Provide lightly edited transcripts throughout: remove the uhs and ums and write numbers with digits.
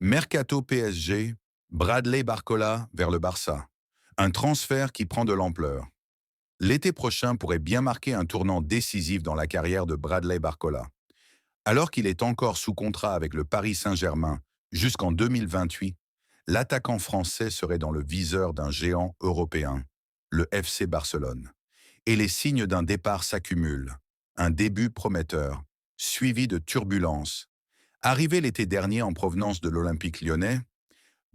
Mercato PSG, Bradley Barcola vers le Barça. Un transfert qui prend de l'ampleur. L'été prochain pourrait bien marquer un tournant décisif dans la carrière de Bradley Barcola. Alors qu'il est encore sous contrat avec le Paris Saint-Germain jusqu'en 2028, l'attaquant français serait dans le viseur d'un géant européen, le FC Barcelone. Et les signes d'un départ s'accumulent. Un début prometteur, suivi de turbulences. Arrivé l'été dernier en provenance de l'Olympique lyonnais,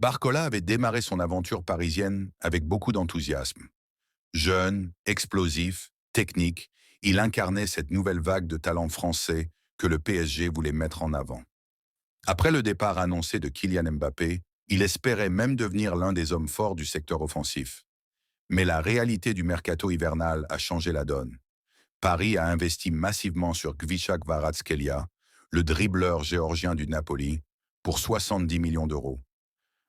Barcola avait démarré son aventure parisienne avec beaucoup d'enthousiasme. Jeune, explosif, technique, il incarnait cette nouvelle vague de talents français que le PSG voulait mettre en avant. Après le départ annoncé de Kylian Mbappé, il espérait même devenir l'un des hommes forts du secteur offensif. Mais la réalité du mercato hivernal a changé la donne. Paris a investi massivement sur Kvichak Kvaratskhelia, le dribbleur géorgien du Napoli, pour 70 millions d'euros.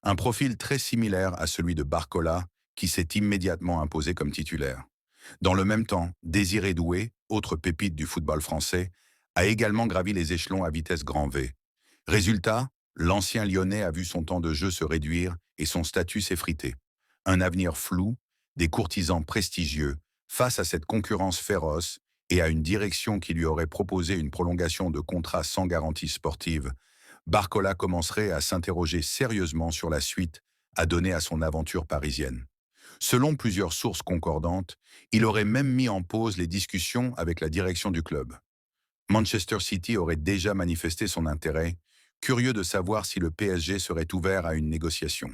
Un profil très similaire à celui de Barcola, qui s'est immédiatement imposé comme titulaire. Dans le même temps, Désiré Doué, autre pépite du football français, a également gravi les échelons à vitesse grand V. Résultat, l'ancien Lyonnais a vu son temps de jeu se réduire et son statut s'effriter. Un avenir flou, des courtisans prestigieux, face à cette concurrence féroce et à une direction qui lui aurait proposé une prolongation de contrat sans garantie sportive, Barcola commencerait à s'interroger sérieusement sur la suite à donner à son aventure parisienne. Selon plusieurs sources concordantes, il aurait même mis en pause les discussions avec la direction du club. Manchester City aurait déjà manifesté son intérêt, curieux de savoir si le PSG serait ouvert à une négociation.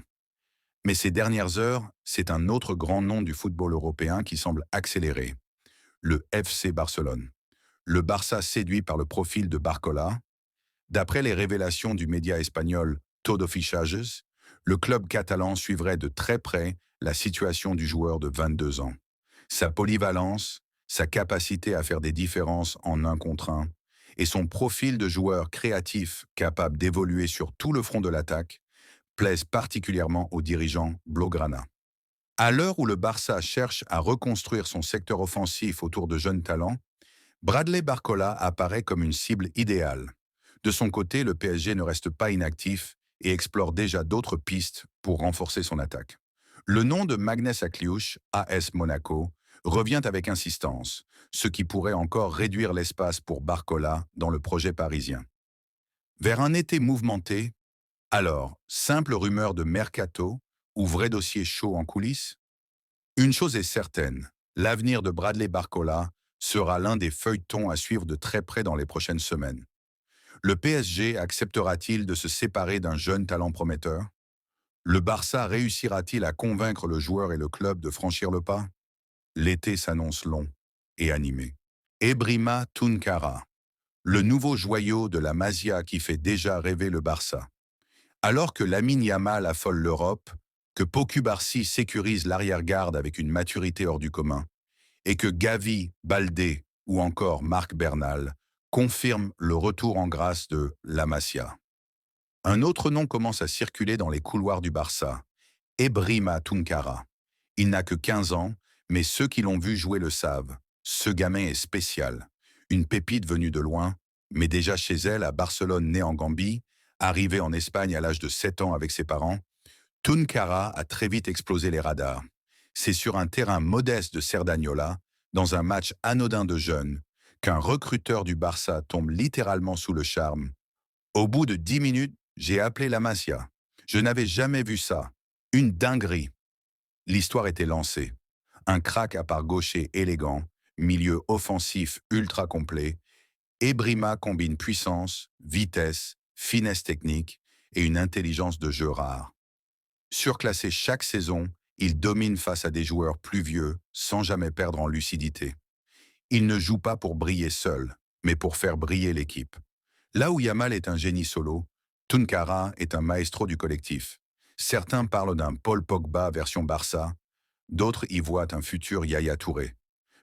Mais ces dernières heures, c'est un autre grand nom du football européen qui semble accélérer, le FC Barcelone. Le Barça séduit par le profil de Barcola. D'après les révélations du média espagnol Todo Fichajes, le club catalan suivrait de très près la situation du joueur de 22 ans. Sa polyvalence, sa capacité à faire des différences en un contre un, et son profil de joueur créatif capable d'évoluer sur tout le front de l'attaque, plaisent particulièrement aux dirigeants blaugrana. À l'heure où le Barça cherche à reconstruire son secteur offensif autour de jeunes talents, Bradley Barcola apparaît comme une cible idéale. De son côté, le PSG ne reste pas inactif et explore déjà d'autres pistes pour renforcer son attaque. Le nom de Magnès Akliouche, AS Monaco, revient avec insistance, ce qui pourrait encore réduire l'espace pour Barcola dans le projet parisien. Vers un été mouvementé, alors, simple rumeur de mercato ou vrai dossier chaud en coulisses? Une chose est certaine, l'avenir de Bradley Barcola sera l'un des feuilletons à suivre de très près dans les prochaines semaines. Le PSG acceptera-t-il de se séparer d'un jeune talent prometteur? Le Barça réussira-t-il à convaincre le joueur et le club de franchir le pas? L'été s'annonce long et animé. Ebrima Tunkara, le nouveau joyau de la Masia qui fait déjà rêver le Barça. Alors que Lamine Yamal affole l'Europe, que Pau Cubarsí sécurise l'arrière-garde avec une maturité hors du commun, et que Gavi, Baldé ou encore Marc Bernal confirment le retour en grâce de La Masia. Un autre nom commence à circuler dans les couloirs du Barça, Ebrima Tunkara. Il n'a que 15 ans, mais ceux qui l'ont vu jouer le savent. Ce gamin est spécial. Une pépite venue de loin, mais déjà chez elle à Barcelone née en Gambie, arrivée en Espagne à l'âge de 7 ans avec ses parents, Tunkara a très vite explosé les radars. C'est sur un terrain modeste de Cerdanyola, dans un match anodin de jeunes, qu'un recruteur du Barça tombe littéralement sous le charme. Au bout de 10 minutes, j'ai appelé la Masia. Je n'avais jamais vu ça. Une dinguerie. L'histoire était lancée. Un crack à part gaucher élégant, milieu offensif ultra complet, Ebrima combine puissance, vitesse, finesse technique et une intelligence de jeu rare. Surclassé chaque saison, il domine face à des joueurs plus vieux sans jamais perdre en lucidité. Il ne joue pas pour briller seul, mais pour faire briller l'équipe. Là où Yamal est un génie solo, Tunkara est un maestro du collectif. Certains parlent d'un Paul Pogba version Barça, d'autres y voient un futur Yaya Touré.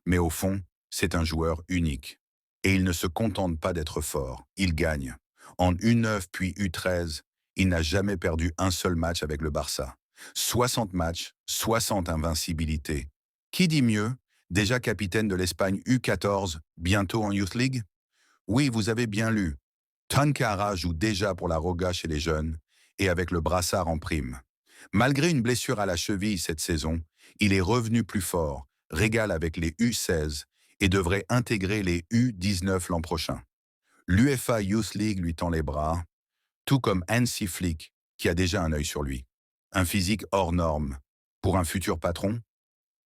Mais au fond, c'est un joueur unique. Et il ne se contente pas d'être fort, il gagne. En U9 puis U13, il n'a jamais perdu un seul match avec le Barça. 60 matchs, 60 invincibilités. Qui dit mieux? Déjà capitaine de l'Espagne U14, bientôt en Youth League? Oui, vous avez bien lu. Tunkara joue déjà pour la Roga chez les jeunes et avec le brassard en prime. Malgré une blessure à la cheville cette saison, il est revenu plus fort, régale avec les U16 et devrait intégrer les U19 l'an prochain. L'UEFA Youth League lui tend les bras, tout comme Hansi Flick, qui a déjà un œil sur lui. Un physique hors norme. Pour un futur patron,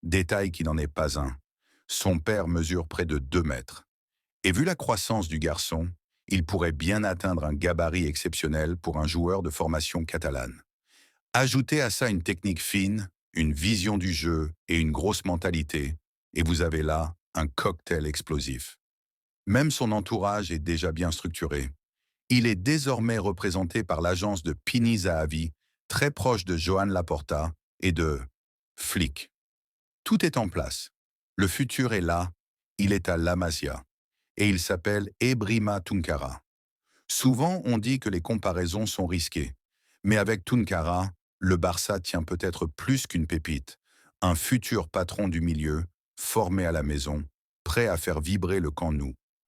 détail qui n'en est pas un. Son père mesure près de 2 mètres. Et vu la croissance du garçon, il pourrait bien atteindre un gabarit exceptionnel pour un joueur de formation catalane. Ajoutez à ça une technique fine, une vision du jeu et une grosse mentalité, et vous avez là un cocktail explosif. Même son entourage est déjà bien structuré. Il est désormais représenté par l'agence de Pini Zahavi, très proche de Joan Laporta et de Flick. Tout est en place. Le futur est là, il est à La Masia, et il s'appelle Ebrima Tunkara. Souvent, on dit que les comparaisons sont risquées, mais avec Tunkara, le Barça tient peut-être plus qu'une pépite, un futur patron du milieu, formé à la maison, prêt à faire vibrer le camp Nou.